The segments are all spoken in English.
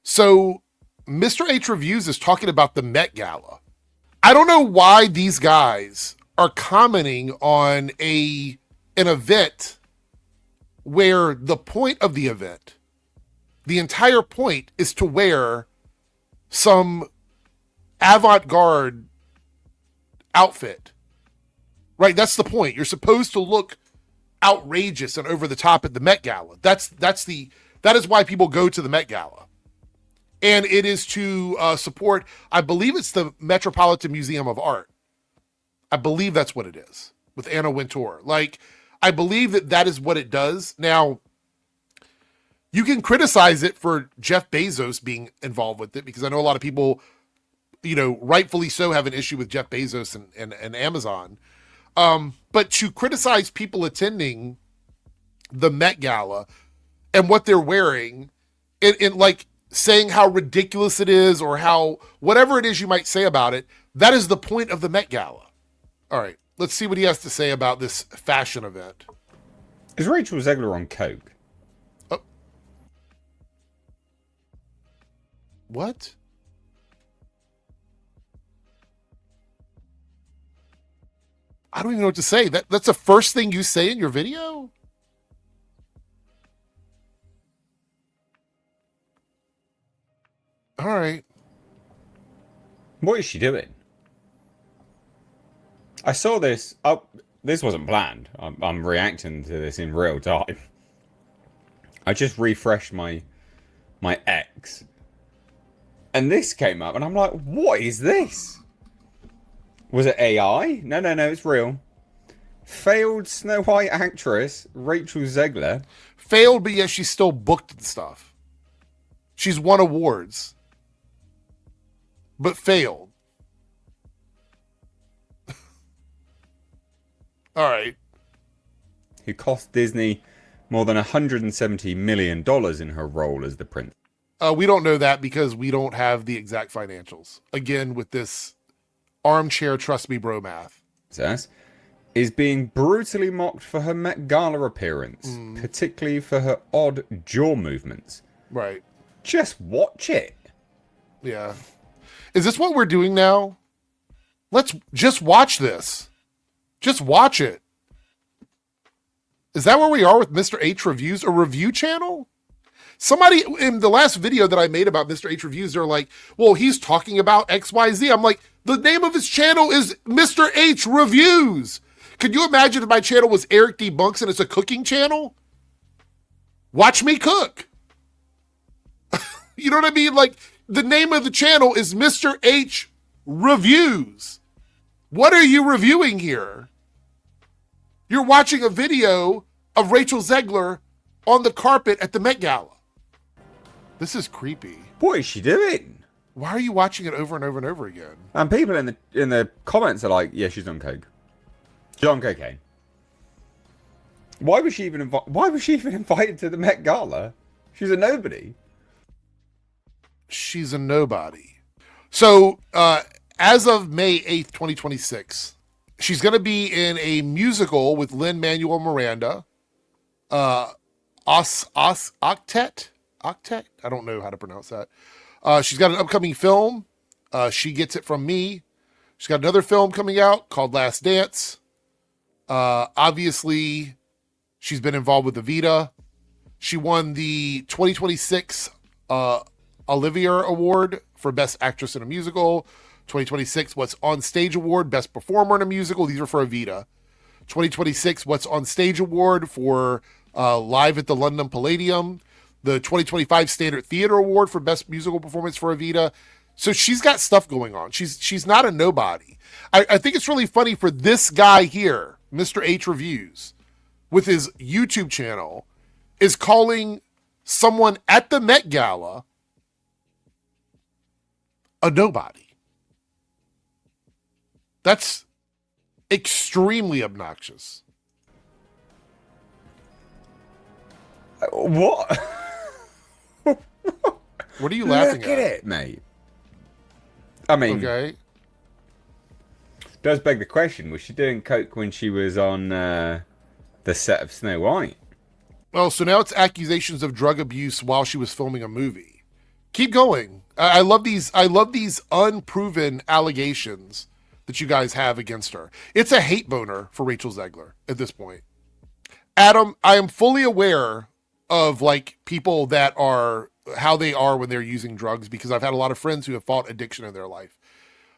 So Mr. H Reviews is talking about the Met Gala. I don't know why these guys are commenting on an event where the point of the event, the entire point, is to wear some avant-garde outfit. Right? That's the point. You're supposed to look outrageous and over the top at the Met Gala. That is why people go to the Met Gala. And it is to support, I believe it's the Metropolitan Museum of Art. I believe that's what it is with Anna Wintour. Like, I believe that is what it does. Now, you can criticize it for Jeff Bezos being involved with it, because I know a lot of people, rightfully so, have an issue with Jeff Bezos and Amazon. But to criticize people attending the Met Gala and what they're wearing, in like saying how ridiculous it is, or how whatever it is you might say about it, that is the point of the Met Gala. All right, let's see what he has to say about this fashion event. Is Rachel Zegler on coke? What? I don't even know what to say. That's the first thing you say in your video? All right. What is she doing? I saw this. Oh, this wasn't planned. I'm reacting to this in real time. I just refreshed my X, and this came up, and I'm like, what is this? Was it AI? No, it's real. Failed Snow White actress Rachel Zegler. Failed, but yet she's still booked and stuff. She's won awards, but failed. All right. Who cost Disney more than $170 million in her role as the prince. We don't know that because we don't have the exact financials. Again, with this armchair trust me bro math. Is being brutally mocked for her Met Gala appearance, particularly for her odd jaw movements. Right. Just watch it. Yeah. Is this what we're doing now? Let's just watch this. Just watch it. Is that where we are with Mr. H Reviews, a review channel? Somebody in the last video that I made about Mr. H Reviews, they're like, well, he's talking about XYZ. I'm like, the name of his channel is Mr. H Reviews. Could you imagine if my channel was Eric D. Bunks and it's a cooking channel? Watch me cook. You know what I mean? Like, the name of the channel is Mr. H Reviews. What are you reviewing here? You're watching a video of Rachel Zegler on the carpet at the Met Gala. This is creepy. What is she doing? Why are you watching it over and over and over again? And people in the comments are like, yeah, she's on coke. She's on cocaine. Why was she even invited to the Met Gala? She's a nobody. She's a nobody. So, as of May 8th, 2026, she's going to be in a musical with Lin-Manuel Miranda. Octet? I don't know how to pronounce that. She's got an upcoming film. She Gets It From Me. She's got another film coming out called Last Dance. Obviously, she's been involved with Evita. She won the 2026 Olivier Award for Best Actress in a Musical. 2026 What's On Stage Award, Best Performer in a Musical. These are for Evita. 2026 What's On Stage Award for Live at the London Palladium. The 2025 Standard Theater Award for Best Musical Performance for Evita. So she's got stuff going on. She's not a nobody. I think it's really funny for this guy here, Mr. H Reviews, with his YouTube channel, is calling someone at the Met Gala a nobody. That's extremely obnoxious. What? What are you laughing Look at it, mate. I mean, okay. Does beg the question, was she doing coke when she was on the set of Snow White? Well, so now it's accusations of drug abuse while she was filming a movie. Keep going. I love these. I love these unproven allegations that you guys have against her. It's a hate boner for Rachel Zegler at this point. Adam, I am fully aware of like people that are how they are when they're using drugs, because I've had a lot of friends who have fought addiction in their life.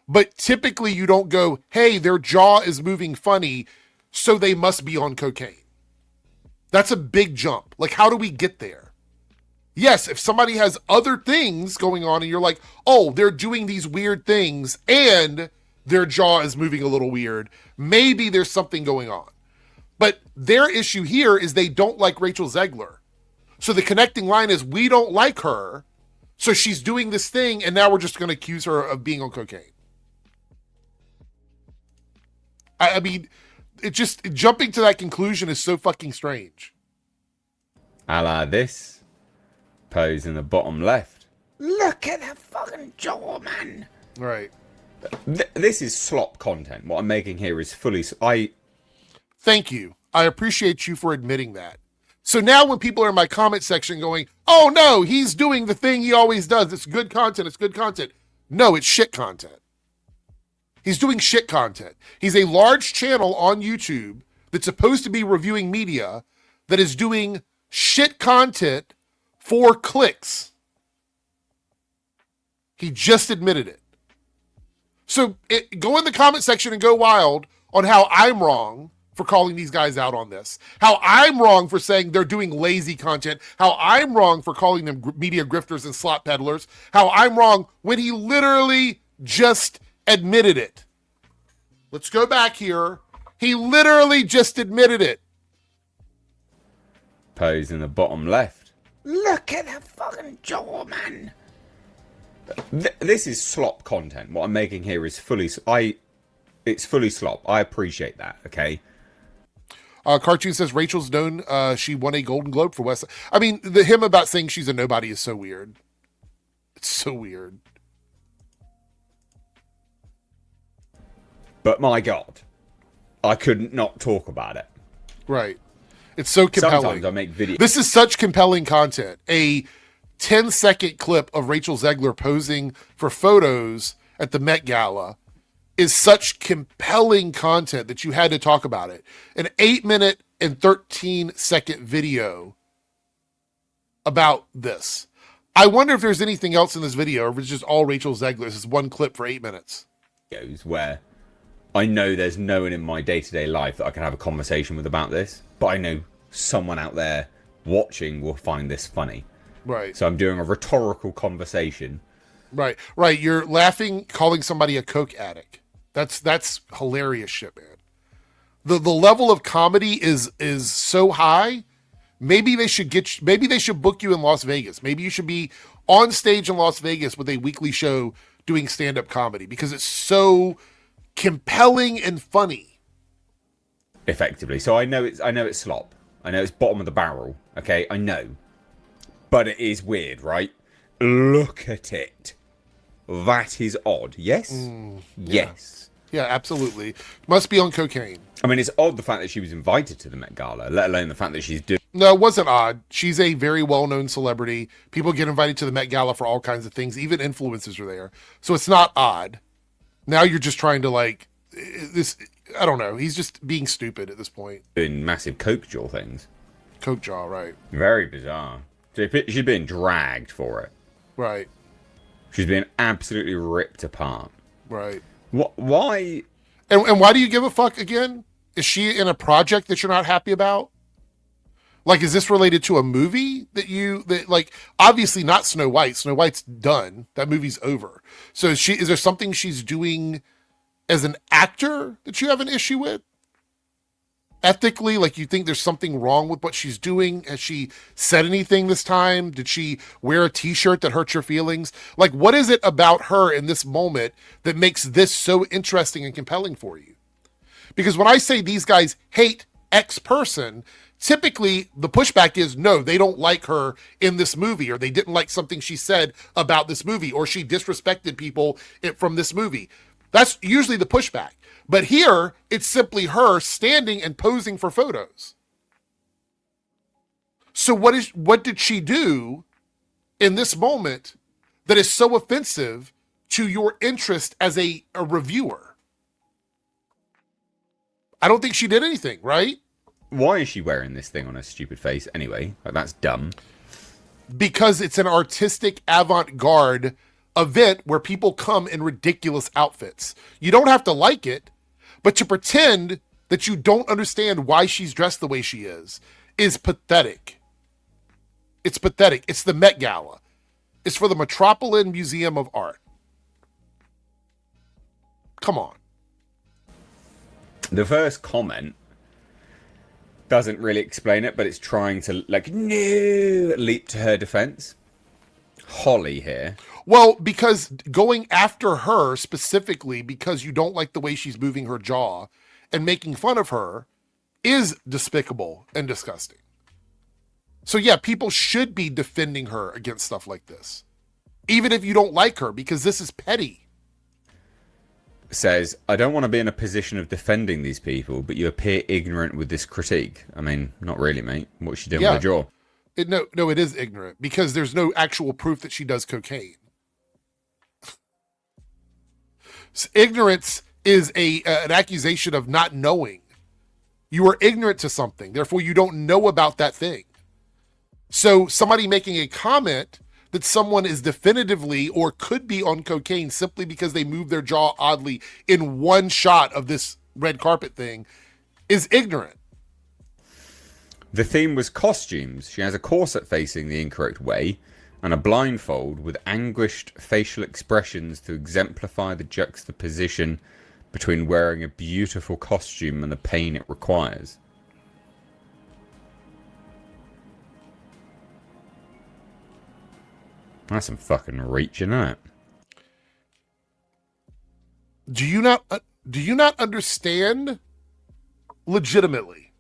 But typically you don't go, hey, their jaw is moving funny, so they must be on cocaine. That's a big jump. Like, how do we get there? Yes, if somebody has other things going on and you're like, oh, they're doing these weird things and their jaw is moving a little weird, maybe there's something going on. But their issue here is they don't like Rachel Zegler. So the connecting line is, we don't like her, so she's doing this thing, and now we're just going to accuse her of being on cocaine. I mean, it just, jumping to that conclusion is so fucking strange. A la this pose in the bottom left. Look at that fucking jaw, man. Right. This is slop content. What I'm making here is fully... Thank you. I appreciate you for admitting that. So now when people are in my comment section going, oh no, he's doing the thing he always does. It's good content. It's good content. No, it's shit content. He's doing shit content. He's a large channel on YouTube that's supposed to be reviewing media that is doing shit content for clicks. He just admitted it. So go in the comment section and go wild on how I'm wrong for calling these guys out on this. How I'm wrong for saying they're doing lazy content. How I'm wrong for calling them media grifters and slot peddlers. How I'm wrong when he literally just admitted it. Let's go back here. He literally just admitted it. Pose in the bottom left. Look at that fucking jaw, man. This is slop content. What I'm making here is fully... It's fully slop. I appreciate that, okay? Cartoon says Rachel's known she won a Golden Globe for West Side. I mean, him about saying she's a nobody is so weird. It's so weird. But my God, I couldn't not talk about it. Right. It's so compelling. Sometimes I make videos. This is such compelling content. A 10-second clip of Rachel Zegler posing for photos at the Met Gala is such compelling content that you had to talk about it. An 8-minute and 13-second video about this. I wonder if there's anything else in this video, or if it's just all Rachel Zegler. This is one clip for 8 minutes. Where I know there's no one in my day-to-day life that I can have a conversation with about this, but I know someone out there watching will find this funny. Right. So I'm doing a rhetorical conversation. Right. You're laughing, calling somebody a coke addict. That's hilarious shit, man. The level of comedy is so high. Maybe they should book you in Las Vegas. Maybe you should be on stage in Las Vegas with a weekly show doing stand-up comedy, because it's so compelling and funny. Effectively. So I know it's slop. I know it's bottom of the barrel. Okay, I know. But it is weird, right? Look at it. That is odd. Yes? Yes. Yeah, absolutely. Must be on cocaine. I mean, it's odd the fact that she was invited to the Met Gala, let alone the fact that she's doing... No, it wasn't odd. She's a very well-known celebrity. People get invited to the Met Gala for all kinds of things. Even influencers are there. So it's not odd. Now you're just trying to, like... this. I don't know. He's just being stupid at this point. Doing massive coke jaw things. Coke jaw, right. Very bizarre. She's being dragged for it. Right. She's being absolutely ripped apart. Right. Why? And why do you give a fuck again? Is she in a project that you're not happy about? Like, is this related to a movie that like, obviously not Snow White. Snow White's done. That movie's over. So is there something she's doing as an actor that you have an issue with? Ethically, like, you think there's something wrong with what she's doing? Has she said anything this time? Did she wear a t-shirt that hurts your feelings? Like, what is it about her in this moment that makes this so interesting and compelling for you? Because when I say these guys hate X person, typically the pushback is, no, they don't like her in this movie, or they didn't like something she said about this movie, or she disrespected people from this movie. That's usually the pushback. But here, it's simply her standing and posing for photos. So what did she do in this moment that is so offensive to your interest as a reviewer? I don't think she did anything, right? Why is she wearing this thing on her stupid face anyway? Like, that's dumb. Because it's an artistic avant-garde event where people come in ridiculous outfits. You don't have to like it, but to pretend that you don't understand why she's dressed the way she is pathetic. It's pathetic. It's the Met Gala. It's for the Metropolitan Museum of Art. Come on. The first comment doesn't really explain it, but it's trying to, like, no, leap to her defense. Holly here. Well, because going after her specifically because you don't like the way she's moving her jaw and making fun of her is despicable and disgusting. So yeah, people should be defending her against stuff like this, even if you don't like her, because this is petty. Says, I don't want to be in a position of defending these people, but you appear ignorant with this critique. I mean, not really, mate. What's she doing with her jaw? No, it is ignorant because there's no actual proof that she does cocaine. So ignorance is an accusation of not knowing. You are ignorant to something, therefore you don't know about that thing. So somebody making a comment that someone is definitively or could be on cocaine simply because they move their jaw oddly in one shot of this red carpet thing is ignorant. The theme was costumes. She has a corset facing the incorrect way and a blindfold with anguished facial expressions to exemplify the juxtaposition between wearing a beautiful costume and the pain it requires. That's some fucking reach, isn't it? Do you not understand? Legitimately,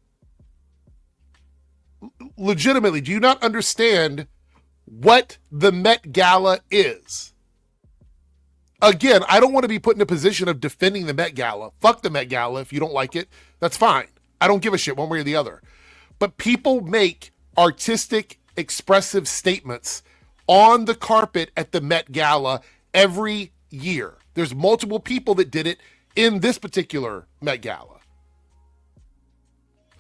do you not understand what the Met Gala is? Again, I don't want to be put in a position of defending the Met Gala. Fuck the Met Gala. If you don't like it, that's fine. I don't give a shit one way or the other. But people make artistic, expressive statements on the carpet at the Met Gala every year. There's multiple people that did it in this particular Met Gala.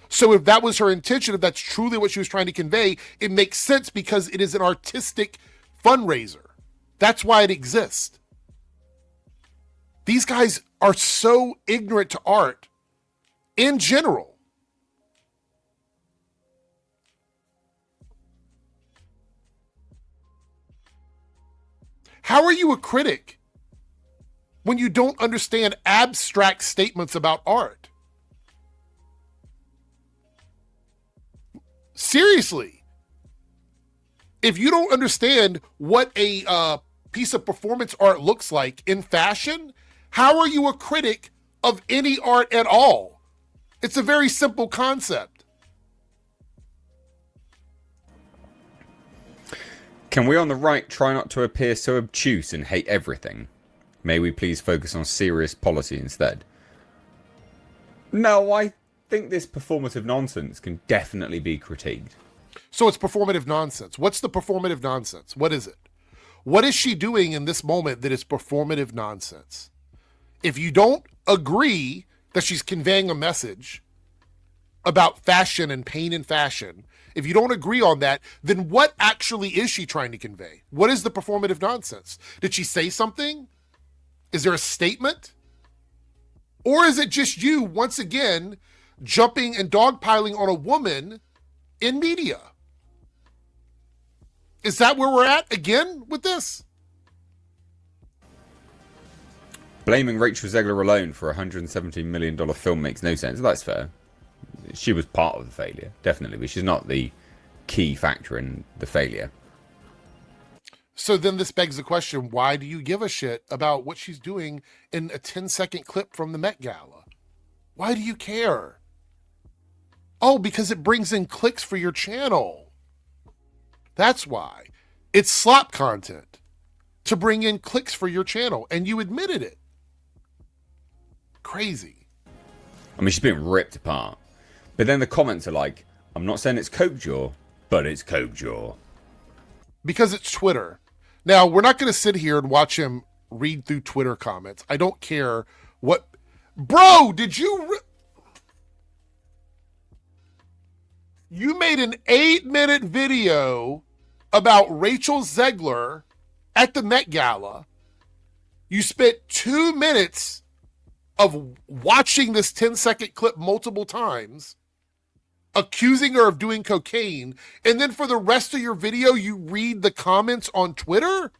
So if that was her intention, if that's truly what she was trying to convey, it makes sense because it is an artistic fundraiser. That's why it exists. These guys are so ignorant to art in general. How are you a critic when you don't understand abstract statements about art? Seriously. If you don't understand what a piece of performance art looks like in fashion, how are you a critic of any art at all? It's a very simple concept. Can we on the right try not to appear so obtuse and hate everything? May we please focus on serious policy instead? No, I think this performative nonsense can definitely be critiqued. So it's performative nonsense. What's the performative nonsense? What is it? What is she doing in this moment that is performative nonsense? If you don't agree that she's conveying a message about fashion and pain in fashion, if you don't agree on that, then what actually is she trying to convey? What is the performative nonsense? Did she say something? Is there a statement? Or is it just you, once again, jumping and dogpiling on a woman in media? Is that where we're at again with this? Blaming Rachel Zegler alone for a $117 million film makes no sense. That's fair. She was part of the failure, definitely, but she's not the key factor in the failure. So then this begs the question, why do you give a shit about what she's doing in a 10-second clip from the Met Gala? Why do you care? Oh, because it brings in clicks for your channel. That's why. It's SLOP content to bring in clicks for your channel, and you admitted it. Crazy. I mean, she's being ripped apart. But then the comments are like, I'm not saying it's coke jaw, but it's coke jaw. Because it's Twitter. Now, we're not going to sit here and watch him read through Twitter comments. I don't care what. Bro, did you. You made an 8-minute video about Rachel Zegler at the Met Gala. You spent 2 minutes of watching this 10-second clip multiple times, accusing her of doing cocaine, and then for the rest of your video, you read the comments on Twitter?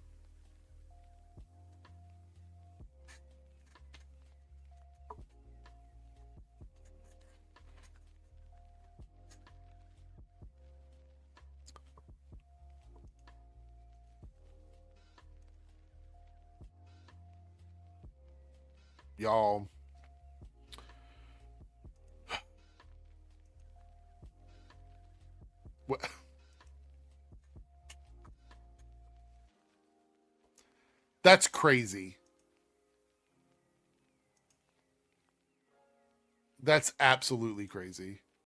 Y'all. What? That's crazy. That's absolutely crazy.